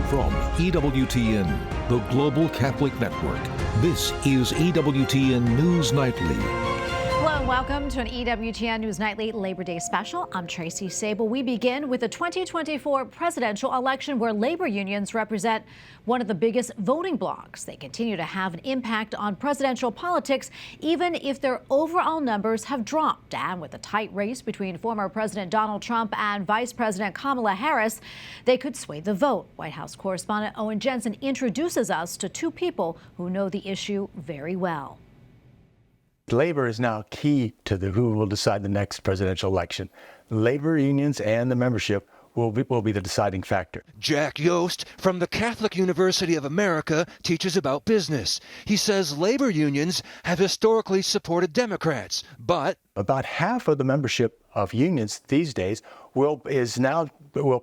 From EWTN, the Global Catholic Network, this is EWTN News Nightly. Hello and welcome to an EWTN News Nightly Labor Day special. I'm Tracy Sabol. We begin with the 2024 presidential election, where labor unions represent one of the biggest voting blocs. They continue to have an impact on presidential politics, even if their overall numbers have dropped. And with a tight race between former President Donald Trump and Vice President Kamala Harris, they could sway the vote. White House correspondent Owen Jensen introduces us to two people who know the issue very well. Labor is now key to who will decide the next presidential election. Labor unions and the membership will be the deciding factor. Jack Yost from the Catholic University of America teaches about business. He says labor unions have historically supported Democrats, but about half of the membership of unions these days will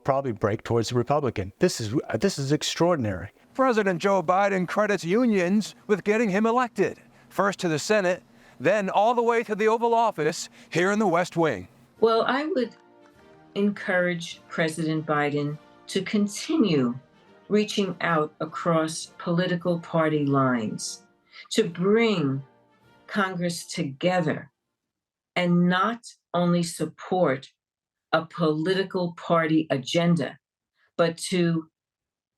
probably break towards the Republican. This is extraordinary. President Joe Biden credits unions with getting him elected, first to the Senate, then all the way to the Oval Office here in the West Wing. Well, I would encourage President Biden to continue reaching out across political party lines, to bring Congress together and not only support a political party agenda, but to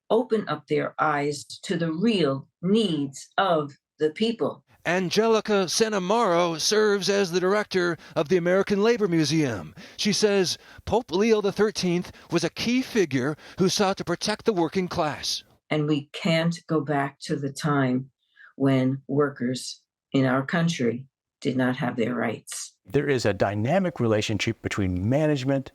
open up their eyes to the real needs of the people. Angelica Sanamaro serves as the director of the American Labor Museum. She says Pope Leo XIII was a key figure who sought to protect the working class. And we can't go back to the time when workers in our country did not have their rights. There is a dynamic relationship between management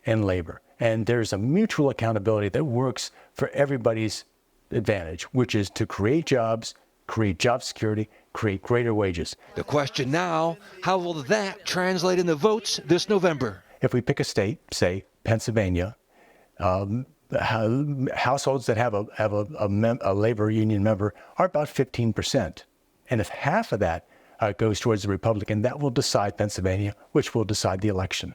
and labor, and there's a mutual accountability that works for everybody's advantage, which is to create jobs, create job security, create greater wages. The question now, how will that translate into votes this November? If we pick a state, say Pennsylvania, households that have a labor union member are about 15%. And if half of that goes towards the Republican, that will decide Pennsylvania, which will decide the election.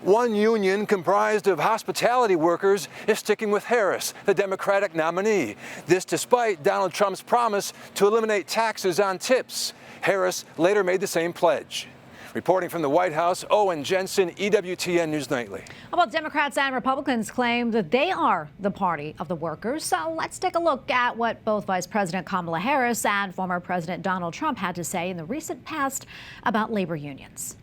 One union comprised of hospitality workers is sticking with Harris, the Democratic nominee. This despite Donald Trump's promise to eliminate taxes on tips. Harris later made the same pledge. Reporting from the White House, Owen Jensen, EWTN News Nightly. Well, Democrats and Republicans claim that they are the party of the workers. So let's take a look at what both Vice President Kamala Harris and former President Donald Trump had to say in the recent past about labor unions.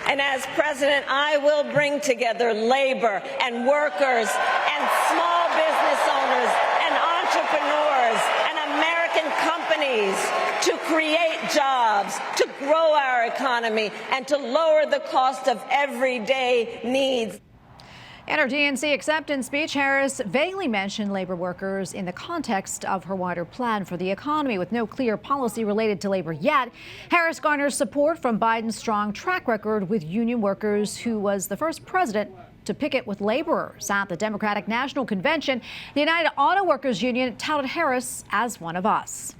And as president, I will bring together labor and workers and small business owners and entrepreneurs and American companies to create jobs, to grow our economy, and to lower the cost of everyday needs. In her DNC acceptance speech, Harris vaguely mentioned labor workers in the context of her wider plan for the economy. With no clear policy related to labor yet, Harris garners support from Biden's strong track record with union workers, who was the first president to picket with laborers. At the Democratic National Convention, the United Auto Workers Union touted Harris as one of us.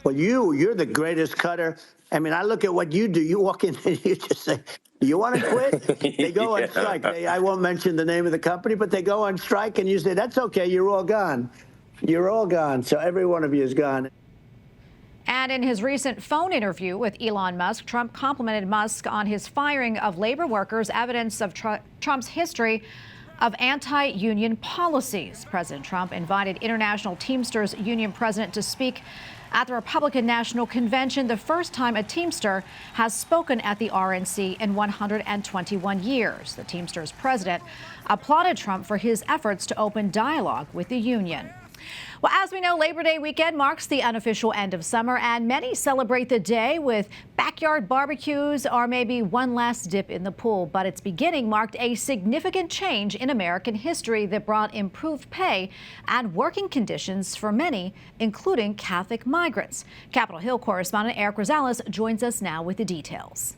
Well, you're the greatest cutter. I mean, I look at what you do. You walk in and you just say, do you want to quit? They go on strike. I won't mention the name of the company, but they go on strike and you say, that's okay, you're all gone. You're all gone. So every one of you is gone. And in his recent phone interview with Elon Musk, Trump complimented Musk on his firing of labor workers, evidence of Trump's history of anti-union policies. President Trump invited International Teamsters Union president to speak at the Republican National Convention, the first time a Teamster has spoken at the RNC in 121 years. The Teamsters president applauded Trump for his efforts to open dialogue with the union. Well, as we know, Labor Day weekend marks the unofficial end of summer, and many celebrate the day with backyard barbecues or maybe one last dip in the pool. But its beginning marked a significant change in American history that brought improved pay and working conditions for many, including Catholic migrants. Capitol Hill correspondent Eric Rosales joins us now with the details.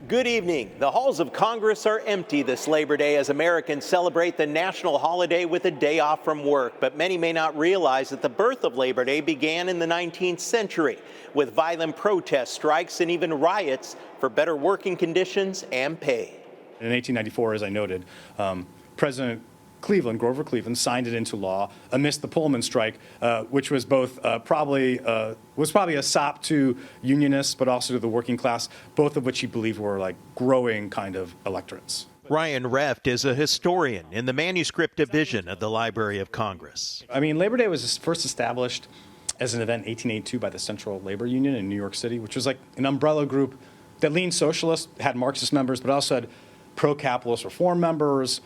Good evening. The halls of Congress are empty this Labor Day as Americans celebrate the national holiday with a day off from work. But many may not realize that the birth of Labor Day began in the 19th century with violent protests, strikes, and even riots for better working conditions and pay. In 1894, as I noted, President Grover Cleveland, signed it into law amidst the Pullman strike, which was both probably a sop to unionists, but also to the working class, both of which he believed were like growing kind of electorates. Ryan Reft is a historian in the manuscript division of the Library of Congress. I mean, Labor Day was first established as an event in 1882 by the Central Labor Union in New York City, which was like an umbrella group that leaned socialist, had Marxist members, but also had pro-capitalist reform members,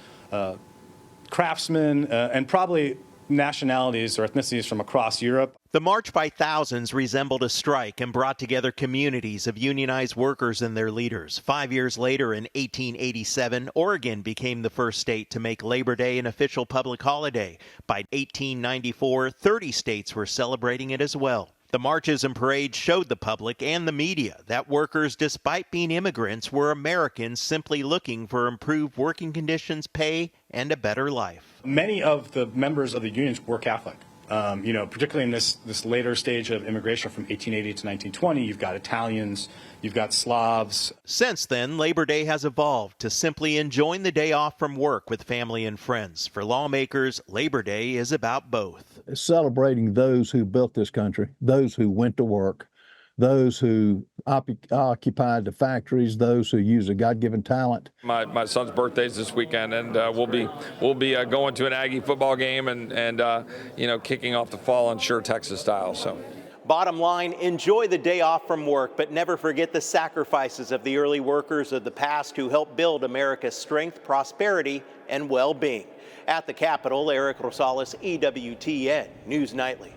craftsmen, and probably nationalities or ethnicities from across Europe. The march by thousands resembled a strike and brought together communities of unionized workers and their leaders. 5 years later, in 1887, Oregon became the first state to make Labor Day an official public holiday. By 1894, 30 states were celebrating it as well. The marches and parades showed the public and the media that workers, despite being immigrants, were Americans simply looking for improved working conditions, pay, and a better life. Many of the members of the unions were Catholic. Particularly in this later stage of immigration from 1880 to 1920, you've got Italians, you've got Slavs. Since then, Labor Day has evolved to simply enjoying the day off from work with family and friends. For lawmakers, Labor Day is about both. Celebrating those who built this country, those who went to work, those who occupied the factories, those who use a God-given talent. My son's birthday is this weekend, and we'll be going to an Aggie football game and kicking off the fall on Sure Texas style. So. Bottom line, enjoy the day off from work, but never forget the sacrifices of the early workers of the past who helped build America's strength, prosperity, and well-being. At the Capitol, Eric Rosales, EWTN News Nightly.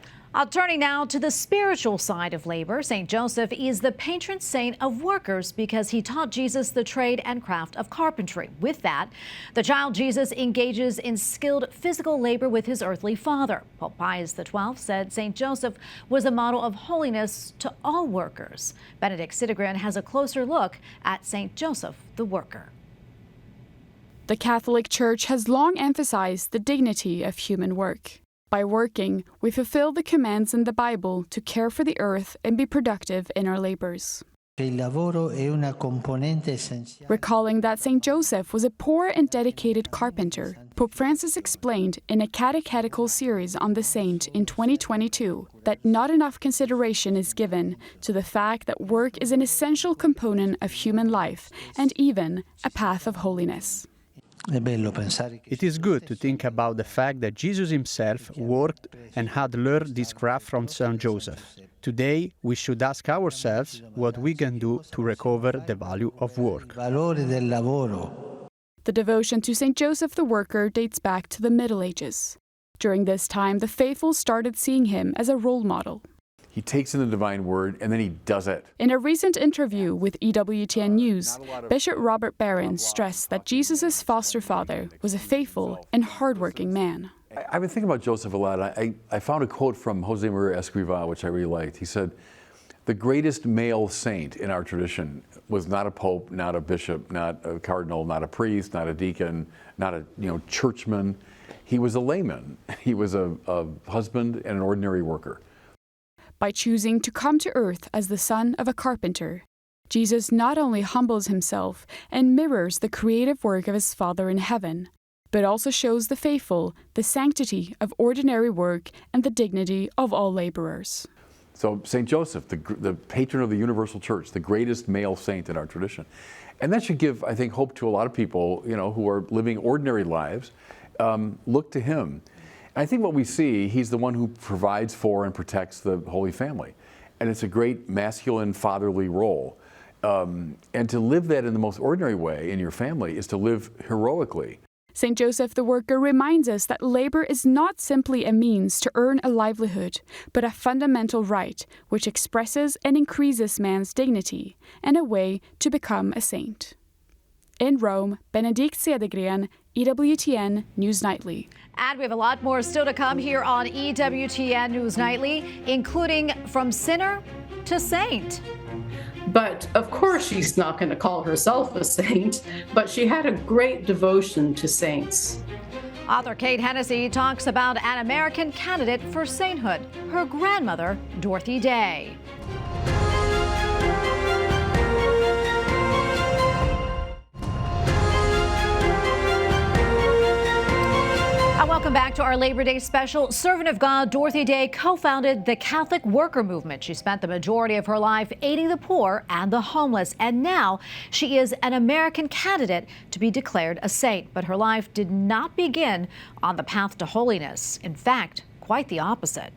Turning now to the spiritual side of labor, St. Joseph is the patron saint of workers because he taught Jesus the trade and craft of carpentry. With that, the child Jesus engages in skilled physical labor with his earthly father. Pope Pius XII said St. Joseph was a model of holiness to all workers. Benedict Sidegren has a closer look at St. Joseph the worker. The Catholic Church has long emphasized the dignity of human work. By working, we fulfill the commands in the Bible to care for the earth and be productive in our labors. Recalling that St. Joseph was a poor and dedicated carpenter, Pope Francis explained in a catechetical series on the saint in 2022 that not enough consideration is given to the fact that work is an essential component of human life and even a path of holiness. It is good to think about the fact that Jesus himself worked and had learned this craft from St. Joseph. Today, we should ask ourselves what we can do to recover the value of work. The devotion to St. Joseph the Worker dates back to the Middle Ages. During this time, the faithful started seeing him as a role model. He takes in the divine word and then he does it. In a recent interview with EWTN News, Bishop Robert Barron stressed that Jesus' foster father was a faithful and hardworking man. I've been thinking about Joseph a lot. I found a quote from Jose Maria Escrivá, which I really liked. He said, "The greatest male saint in our tradition was not a pope, not a bishop, not a cardinal, not a priest, not a deacon, not a churchman. He was a layman. He was a husband and an ordinary worker." By choosing to come to earth as the son of a carpenter, Jesus not only humbles himself and mirrors the creative work of his Father in heaven, but also shows the faithful the sanctity of ordinary work and the dignity of all laborers. So St. Joseph, the patron of the universal church, the greatest male saint in our tradition. And that should give, I think, hope to a lot of people, who are living ordinary lives. Look to him. I think what we see, he's the one who provides for and protects the Holy Family. And it's a great masculine fatherly role. And to live that in the most ordinary way in your family is to live heroically. St. Joseph the Worker reminds us that labor is not simply a means to earn a livelihood, but a fundamental right which expresses and increases man's dignity and a way to become a saint. In Rome, Benedict Sidegren, EWTN News Nightly. And we have a lot more still to come here on EWTN News Nightly, including from sinner to saint. But of course, she's not going to call herself a saint, but she had a great devotion to saints. Author Kate Hennessy talks about an American candidate for sainthood, her grandmother, Dorothy Day. Welcome back to our Labor Day special. Servant of God Dorothy Day co-founded the Catholic Worker Movement. She spent the majority of her life aiding the poor and the homeless, and now she is an American candidate to be declared a saint. But her life did not begin on the path to holiness. In fact, quite the opposite.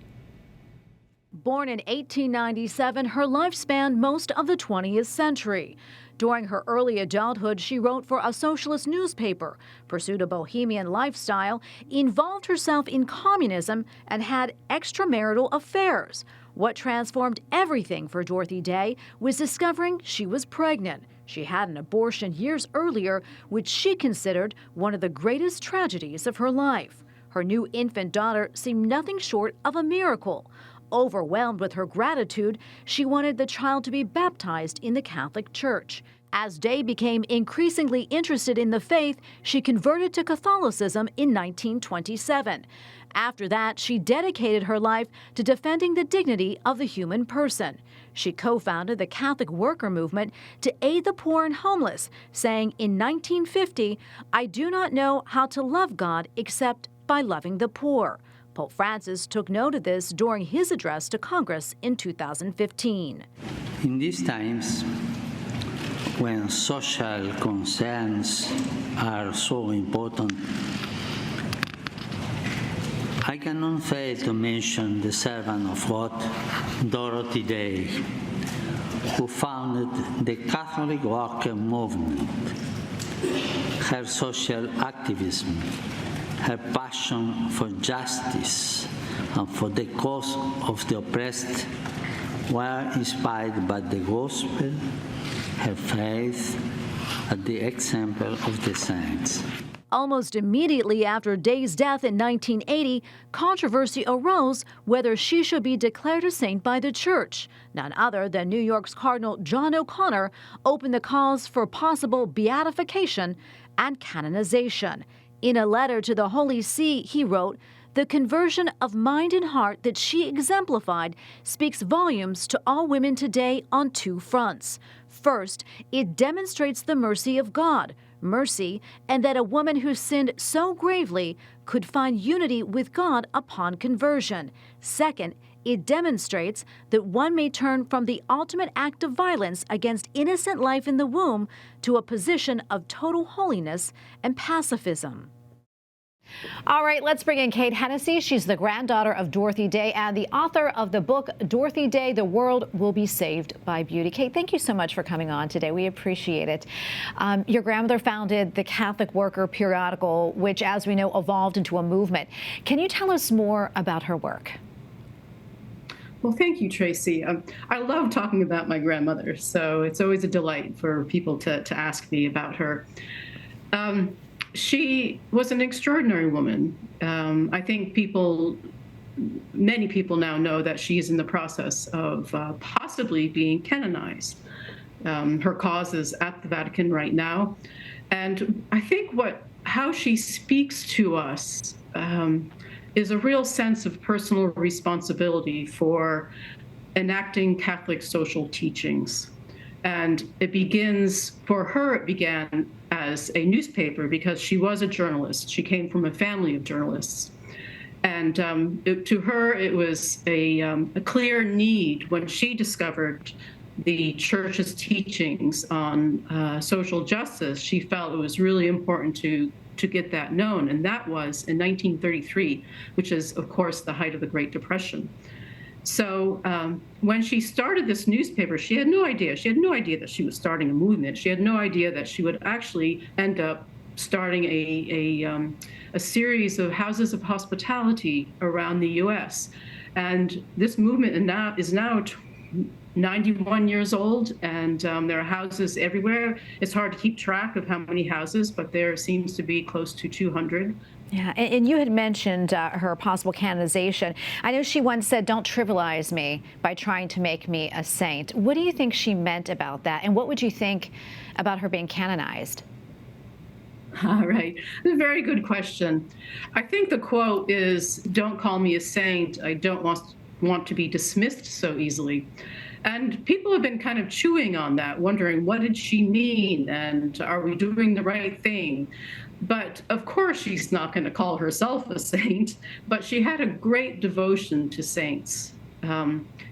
Born in 1897, her life spanned most of the 20th century. During her early adulthood, she wrote for a socialist newspaper, pursued a bohemian lifestyle, involved herself in communism, and had extramarital affairs. What transformed everything for Dorothy Day was discovering she was pregnant. She had an abortion years earlier, which she considered one of the greatest tragedies of her life. Her new infant daughter seemed nothing short of a miracle. Overwhelmed with her gratitude, she wanted the child to be baptized in the Catholic Church. As Day became increasingly interested in the faith, she converted to Catholicism in 1927. After that, she dedicated her life to defending the dignity of the human person. She co-founded the Catholic Worker Movement to aid the poor and homeless, saying in 1950, "I do not know how to love God except by loving the poor." Pope Francis took note of this during his address to Congress in 2015. In these times, when social concerns are so important, I cannot fail to mention the servant of God, Dorothy Day, who founded the Catholic Worker Movement. Her social activism, her passion for justice and for the cause of the oppressed were inspired by the gospel, her faith, and the example of the saints. Almost immediately after Day's death in 1980, controversy arose whether she should be declared a saint by the Church. None other than New York's Cardinal John O'Connor opened the cause for possible beatification and canonization. In a letter to the Holy See, he wrote, "The conversion of mind and heart that she exemplified speaks volumes to all women today on two fronts. First, it demonstrates the mercy of God, mercy, and that a woman who sinned so gravely could find unity with God upon conversion. Second, it demonstrates that one may turn from the ultimate act of violence against innocent life in the womb to a position of total holiness and pacifism." All right, let's bring in Kate Hennessy. She's the granddaughter of Dorothy Day and the author of the book, Dorothy Day, The World Will Be Saved by Beauty. Kate, thank you so much for coming on today. We appreciate it. Your grandmother founded the Catholic Worker periodical, which, as we know, evolved into a movement. Can you tell us more about her work? Well, thank you, Tracy. I love talking about my grandmother, so it's always a delight for people to ask me about her. She was an extraordinary woman. I think many people now know that she's in the process of possibly being canonized. Her cause is at the Vatican right now. And I think how she speaks to us is a real sense of personal responsibility for enacting Catholic social teachings. And it began as a newspaper because she was a journalist. She came from a family of journalists. And to her, it was a clear need when she discovered the Church's teachings on social justice. She felt it was really important to get that known. And that was in 1933, which is, of course, the height of the Great Depression. So when she started this newspaper, she had no idea. She had no idea that she was starting a movement. She had no idea that she would actually end up starting a series of houses of hospitality around the U.S. And this movement is now 91 years old, and there are houses everywhere. It's hard to keep track of how many houses, but there seems to be close to 200. Yeah, and you had mentioned her possible canonization. I know she once said, "Don't trivialize me by trying to make me a saint." What do you think she meant about that? And what would you think about her being canonized? All right. That's a very good question. I think the quote is, "Don't call me a saint. I don't want to be dismissed so easily." And people have been kind of chewing on that, wondering, what did she mean? And are we doing the right thing? But of course, she's not going to call herself a saint, but she had a great devotion to saints.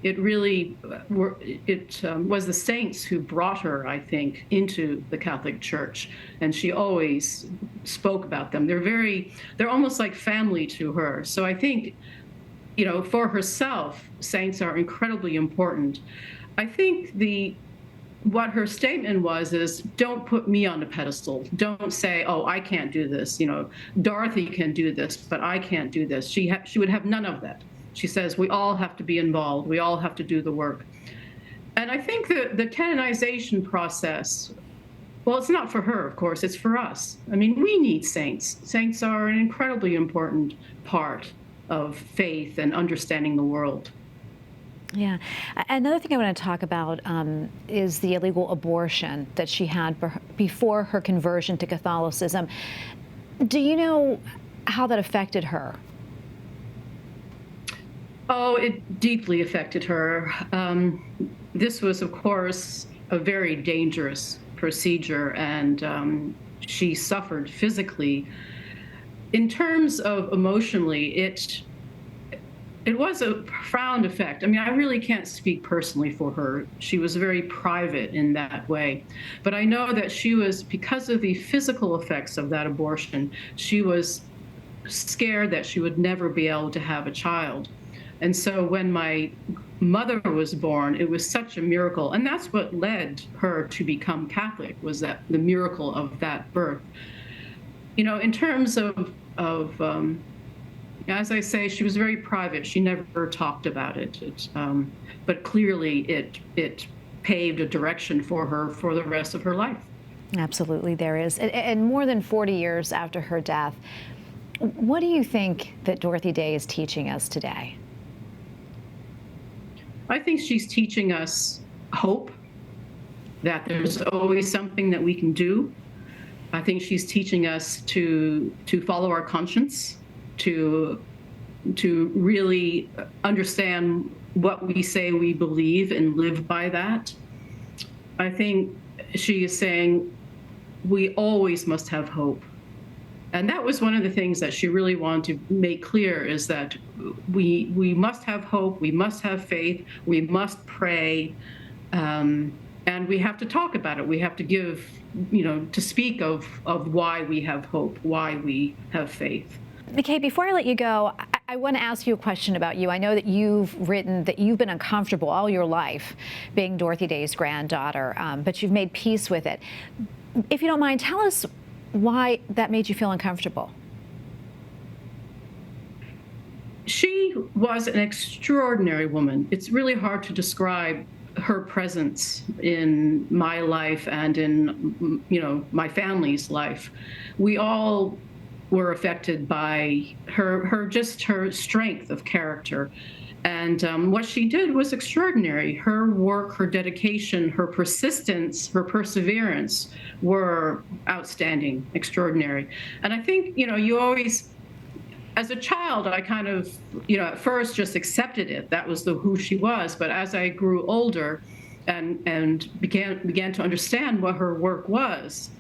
It really was the saints who brought her, I think, into the Catholic Church, and she always spoke about them. They're almost like family to her. So I think, for herself, saints are incredibly important. I think what her statement is, don't put me on a pedestal. Don't say, oh, I can't do this. Dorothy can do this, but I can't do this. She would have none of that. She says, we all have to be involved. We all have to do the work. And I think the canonization process, well, it's not for her, of course, it's for us. I mean, we need saints. Saints are an incredibly important part of faith and understanding the world. Yeah. Another thing I want to talk about is the illegal abortion that she had before her conversion to Catholicism. Do you know how that affected her? Oh, it deeply affected her. This was, of course, a very dangerous procedure, and she suffered physically. In terms of emotionally, it was a profound effect. I mean, I really can't speak personally for her. She was very private in that way. But I know that she was, because of the physical effects of that abortion, she was scared that she would never be able to have a child. And so when my mother was born, it was such a miracle. And that's what led her to become Catholic, was that the miracle of that birth. In terms of as I say, she was very private. She never talked about it. But clearly it paved a direction for her for the rest of her life. Absolutely, there is. And more than 40 years after her death, what do you think that Dorothy Day is teaching us today? I think she's teaching us hope, that there's always something that we can do. I think she's teaching us to follow our conscience, to really understand what we say we believe and live by that. I think she is saying we always must have hope. And that was one of the things that she really wanted to make clear, is that we must have hope, we must have faith, we must pray, and we have to talk about it. We have to give, to speak of why we have hope, why we have faith. McKay, before I let you go, I want to ask you a question about you. I know that you've written that you've been uncomfortable all your life being Dorothy Day's granddaughter, but you've made peace with it. If you don't mind, tell us why that made you feel uncomfortable. She was an extraordinary woman. It's really hard to describe her presence in my life and in, my family's life. We all were affected by her strength of character. And what she did was extraordinary. Her work, her dedication, her persistence, her perseverance were outstanding, extraordinary. And I think, you always, as a child, I kind of, at first just accepted it. That was who she was. But as I grew older and began to understand what her work was,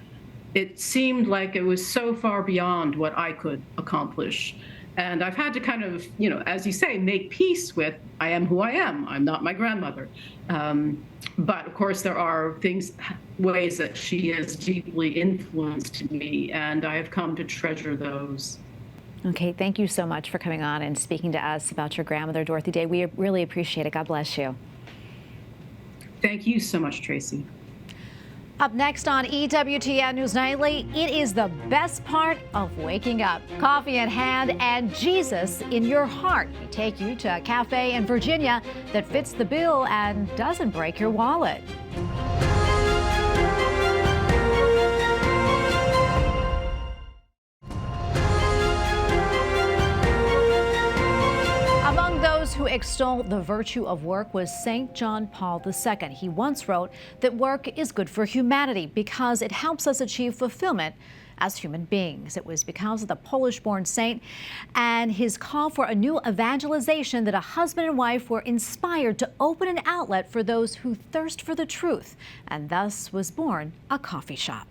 it seemed like it was so far beyond what I could accomplish. And I've had to kind of, as you say, make peace with, I am who I am. I'm not my grandmother. But of course, there are ways that she has deeply influenced me, and I have come to treasure those. Okay, thank you so much for coming on and speaking to us about your grandmother, Dorothy Day. We really appreciate it. God bless you. Thank you so much, Tracy. Up next on EWTN News Nightly, it is the best part of waking up. Coffee in hand and Jesus in your heart. We take you to a cafe in Virginia that fits the bill and doesn't break your wallet. Who extolled the virtue of work was St. John Paul II. He once wrote that work is good for humanity because it helps us achieve fulfillment as human beings. It was because of the Polish-born saint and his call for a new evangelization that a husband and wife were inspired to open an outlet for those who thirst for the truth, and thus was born a coffee shop.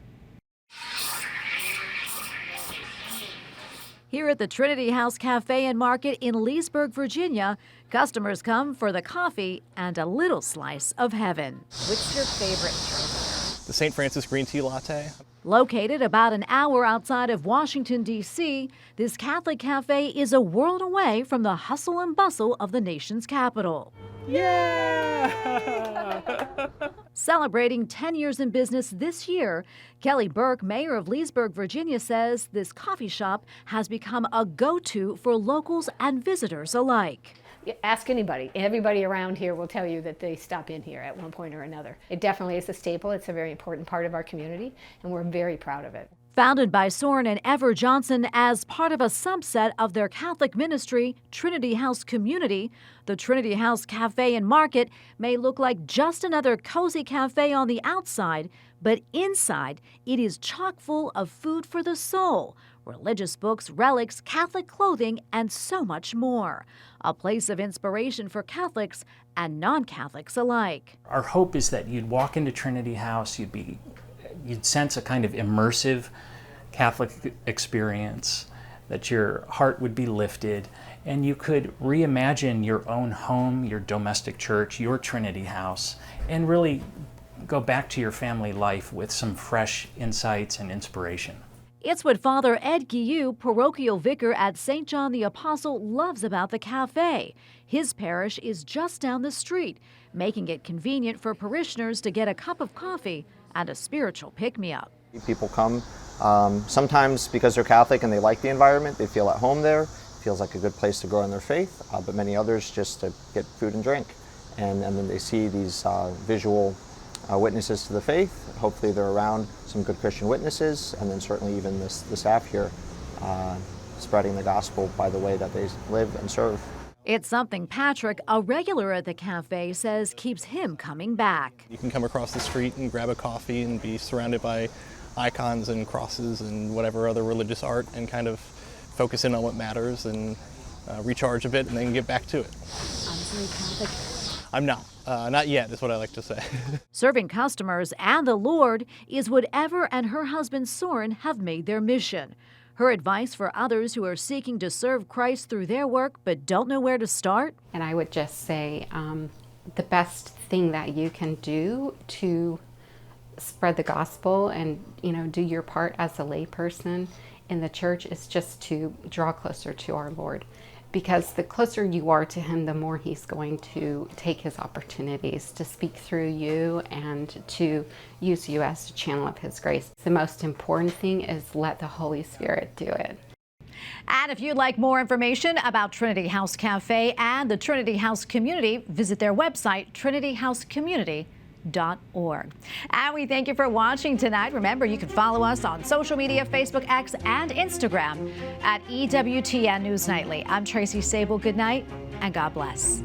Here at the Trinity House Cafe and Market in Leesburg, Virginia, customers come for the coffee and a little slice of heaven. What's your favorite drink? The St. Francis green tea latte. Located about an hour outside of Washington, D.C., this Catholic cafe is a world away from the hustle and bustle of the nation's capital. Yeah! Celebrating 10 years in business this year, Kelly Burke, mayor of Leesburg, Virginia, says this coffee shop has become a go-to for locals and visitors alike. Ask anybody. Everybody around here will tell you that they stop in here at one point or another. It definitely is a staple. It's a very important part of our community, and we're very proud of it. Founded by Soren and Ever Johnson as part of a subset of their Catholic ministry, Trinity House Community, the Trinity House Cafe and Market may look like just another cozy cafe on the outside, but inside it is chock full of food for the soul, religious books, relics, Catholic clothing, and so much more. A place of inspiration for Catholics and non-Catholics alike. Our hope is that you'd walk into Trinity House, you'd sense a kind of immersive Catholic experience, that your heart would be lifted, and you could reimagine your own home, your domestic church, your Trinity House, and really go back to your family life with some fresh insights and inspiration. It's what Father Ed Guillou, parochial vicar at St. John the Apostle, loves about the cafe. His parish is just down the street, making it convenient for parishioners to get a cup of coffee and a spiritual pick-me-up. People come sometimes because they're Catholic and they like the environment, they feel at home there, it feels like a good place to grow in their faith, but many others just to get food and drink. And then they see these visual witnesses to the faith. Hopefully they're around some good Christian witnesses, and then certainly even the staff here spreading the gospel by the way that they live and serve. It's something Patrick, a regular at the cafe, says keeps him coming back. You can come across the street and grab a coffee and be surrounded by icons and crosses and whatever other religious art and kind of focus in on what matters and recharge a bit and then get back to it. Honestly, Catholic? I'm not. Not yet, is what I like to say. Serving customers and the Lord is what Ever and her husband Soren have made their mission. Her advice for others who are seeking to serve Christ through their work but don't know where to start? And I would just say the best thing that you can do to spread the gospel and do your part as a layperson in the church is just to draw closer to our Lord. Because the closer you are to him, the more he's going to take his opportunities to speak through you and to use you as a channel of his grace. The most important thing is let the Holy Spirit do it. And if you'd like more information about Trinity House Cafe and the Trinity House Community, visit their website, trinityhousecommunity.org. And we thank you for watching tonight. Remember, you can follow us on social media, Facebook, X, and Instagram at EWTN News Nightly. I'm Tracy Sabol. Good night and God bless.